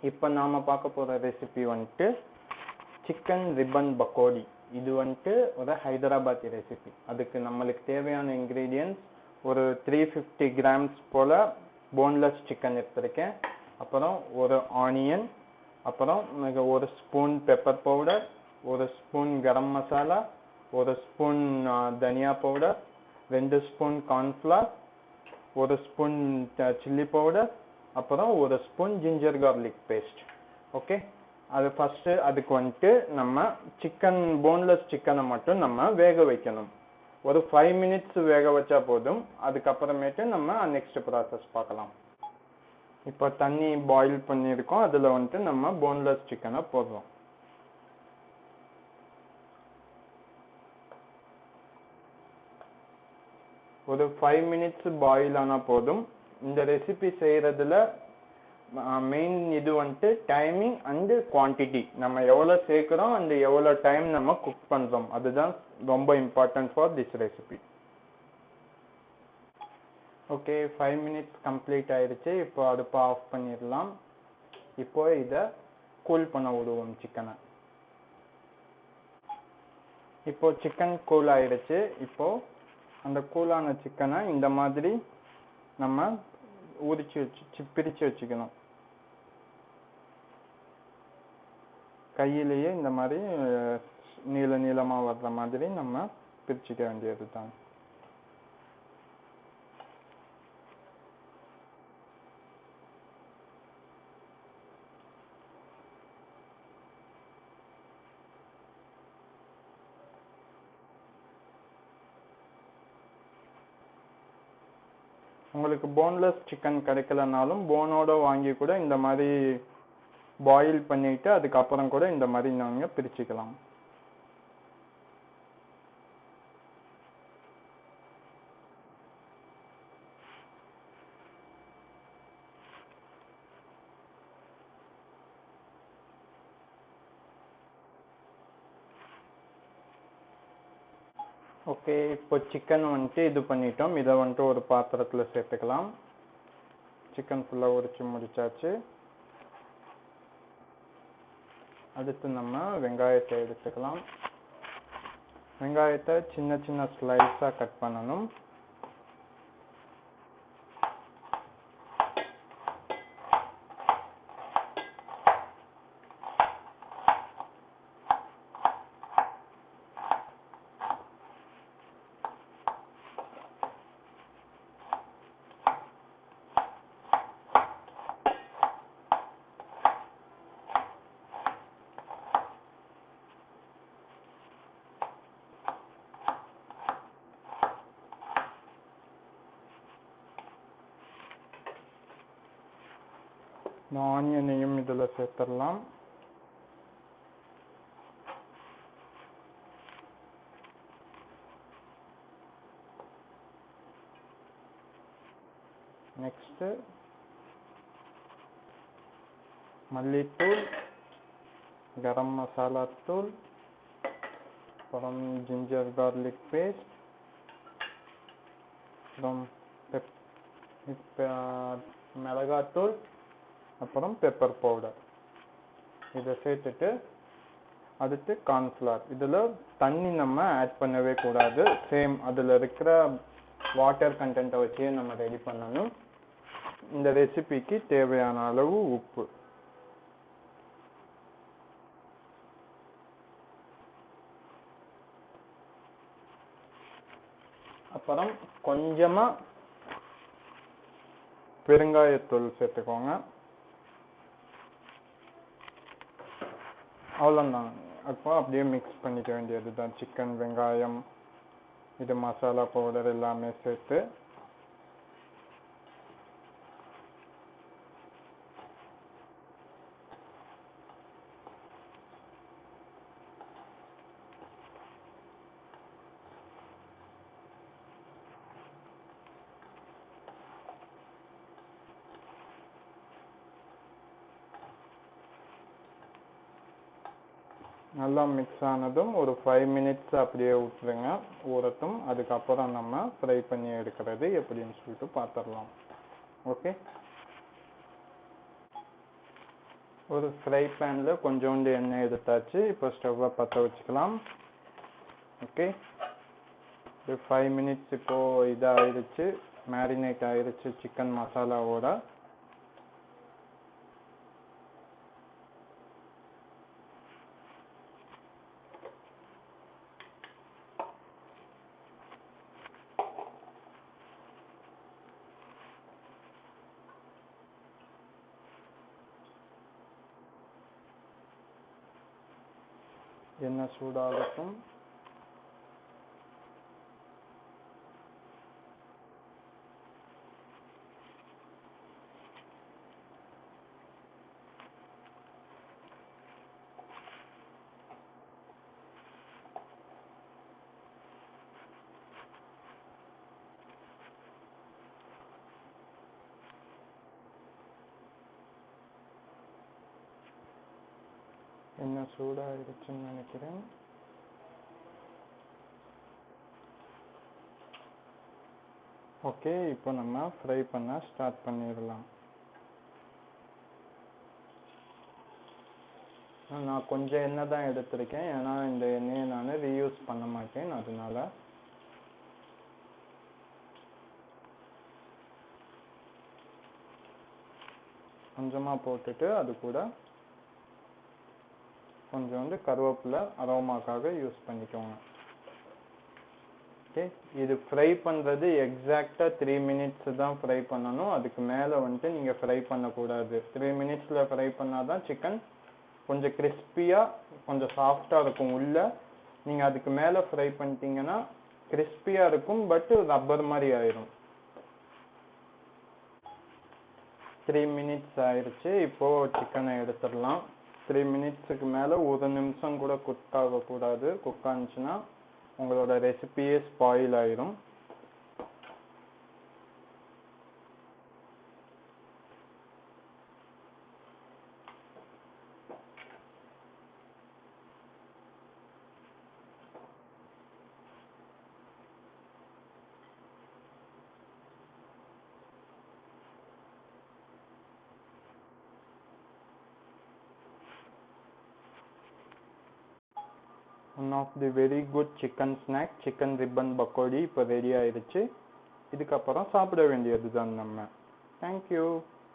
இப்போ நாம பார்க்க போற ரெசிபி வந்துட்டு சிக்கன் ரிப்பன் பக்கோடி. இது வந்துட்டு ஒரு ஹைதராபாத்தி ரெசிபி. அதுக்கு நம்மளுக்கு தேவையான இன்க்ரீடியன்ட்ஸ் ஒரு 350 கிராம்ஸ் போல போன்லெஸ் சிக்கன் எடுத்திருக்கேன். அப்புறம் ஒரு ஆனியன், அப்புறம் ஒரு ஸ்பூன் பெப்பர் பவுடர், ஒரு ஸ்பூன் கரம் மசாலா, ஒரு ஸ்பூன் தனியா பவுடர், 2 ஸ்பூன் கார்ன்ஃப்ளவர், ஒரு ஸ்பூன் சில்லி பவுடர், அப்புறம் ஒரு spoon ginger garlic paste. Okay, அது ஃபர்ஸ்ட் அதுக்கு வந்துட்டு நம்ம சிக்கன் போன்லெஸ் சிக்கனை மட்டும் நம்ம வேக வைக்கணும். ஒரு 5 மினிட்ஸ் வேக வச்சா போதும். அதுக்கப்புறமேட்டு நம்ம நெக்ஸ்ட் ப்ராசஸ் பார்க்கலாம். இப்போ தண்ணி பாயில் பண்ணியிருக்கோம், அதில் வந்துட்டு நம்ம போன்லெஸ் சிக்கனை போடுறோம். ஒரு 5 மினிட்ஸ் பாயில் ஆனால் போதும். இந்த ரெசிபி செய்கிறதுல மெயின் இது வந்துட்டு டைமிங் அண்டு குவான்டிட்டி. நம்ம எவ்வளோ சேர்க்குறோம் அண்ட் எவ்வளோ டைம் நம்ம குக் பண்ணுறோம், அதுதான் ரொம்ப important for this recipe. Okay, 5 minutes complete ஆயிடுச்சு. இப்போ அடுப்பை ஆஃப் பண்ணிடலாம். இப்போ இதை கூல் பண்ண விடுவோம் சிக்கனை. இப்போ சிக்கன் கூல் ஆயிடுச்சு. இப்போ அந்த கூலான சிக்கனை இந்த மாதிரி நம்ம பிரித்து வச்சுக்கணும். கையிலேயே இந்த மாதிரி நீளமாக வர்ற மாதிரி நம்ம பிரிச்சுக்க வேண்டியது தான். உங்களுக்கு போன்லெஸ் சிக்கன் கிடைக்கலனாலும் போனோட வாங்கி கூட இந்த மாதிரி பாயில் பண்ணிட்டு அதுக்கப்புறம் கூட இந்த மாதிரி நாங்க பிரிச்சுக்கலாம். ஓகே, இப்போ சிக்கன் வந்துட்டு இது பண்ணிட்டோம். இதை வந்துட்டு ஒரு பாத்திரத்தில் சேர்த்துக்கலாம். சிக்கன் ஃபுல்லாக உரிச்சு முடிச்சாச்சு. அடுத்து நம்ம வெங்காயத்தை எடுத்துக்கலாம். வெங்காயத்தை சின்ன சின்ன ஸ்லைஸாக கட் பண்ணணும். இந்த ஆனியனையும் இதில் சேர்த்துடலாம். நெக்ஸ்ட் மல்லித்தூள், கரம் மசாலா தூள், அப்புறம் ஜிஞ்சர் கார்லிக் பேஸ்ட், அப்புறம் மிளகாத்தூள், அப்புறம் பெப்பர் பவுடர். இதை சேர்த்துட்டு அடுத்து கார்ன்ஃப்ளவர். இதில் தண்ணி நம்ம ஆட் பண்ணவே கூடாது. சேம் அதில் இருக்கிற வாட்டர் கண்டென்ட்டை வச்சே நம்ம ரெடி பண்ணணும். இந்த ரெசிபிக்கு தேவையான அளவு உப்பு. அப்புறம் கொஞ்சமாக பெருங்காயத்தூள் சேர்த்துக்கோங்க. அவ்வளோதான். அப்போ அப்படியே மிக்ஸ் பண்ணிக்க வேண்டியது தான். சிக்கன், வெங்காயம், இது மசாலா பவுடர் எல்லாமே சேர்த்து நல்லா மிக்ஸ் ஆனதும் ஒரு 5 மினிட்ஸ் அப்படியே விட்டுருங்க, ஊறட்டும். அதுக்கப்புறம் நம்ம ஃப்ரை பண்ணி எடுக்கிறது எப்படின்னு சொல்லிட்டு பார்த்துடலாம். ஓகே, ஒரு ஃப்ரை பேன்ல கொஞ்சோண்டு எண்ணெய் எடுத்தாச்சு. இப்போ ஸ்டவ்வை பற்ற வச்சுக்கலாம். ஓகே, ஒரு 5 மினிட்ஸ் இப்போ இதாகிடுச்சு, மேரினேட் ஆகிடுச்சு சிக்கன் மசாலாவோட. எண்ணெய் சூடாகட்டும். எண்ணெய் சூடாகிடுச்சுன்னு நினைக்கிறேன். ஓகே, இப்போ நம்ம ஃப்ரை பண்ண ஸ்டார்ட் பண்ணிடலாம். நான் கொஞ்சம் எண்ணெய் தான் எடுத்திருக்கேன், ஏன்னா இந்த எண்ணெயை நான் ரீயூஸ் பண்ண மாட்டேன். அதனால கொஞ்சமாக போட்டுட்டு அது கூட கொஞ்சோண்டு கருவேப்பிலை அரோமாக்காக யூஸ் பண்ணிக்கோங்க. ஓகே, இது ஃப்ரை பண்ணுறது எக்ஸாக்டாக 3 மினிட்ஸ் தான் ஃப்ரை பண்ணணும். அதுக்கு மேலே வந்துட்டு நீங்கள் ஃப்ரை பண்ணக்கூடாது. 3 மினிட்ஸில் ஃப்ரை பண்ணால் தான் சிக்கன் கொஞ்சம் கிறிஸ்பியாக கொஞ்சம் சாஃப்டாக இருக்கும் உள்ள. நீங்கள் அதுக்கு மேலே ஃப்ரை பண்ணிட்டீங்கன்னா கிறிஸ்பியாக இருக்கும், பட் ரப்பர் மாதிரி ஆயிரும். 3 மினிட்ஸ் ஆயிடுச்சு. இப்போது சிக்கனை எடுத்துடலாம். 3 மினிட்ஸுக்கு மேலே 1 நிமிஷம் கூட குக் ஆகக்கூடாது. குக் ஆனிச்சுன்னா உங்களோட ரெசிபியே ஸ்பாயில் ஆயிரும். One of the very good chicken snack, chicken ribbon pakodi இப்போ ரெடி ஆயிடுச்சு. இதுக்கப்புறம் சாப்பிட வேண்டியது தான் நம்ம. தேங்க்யூ.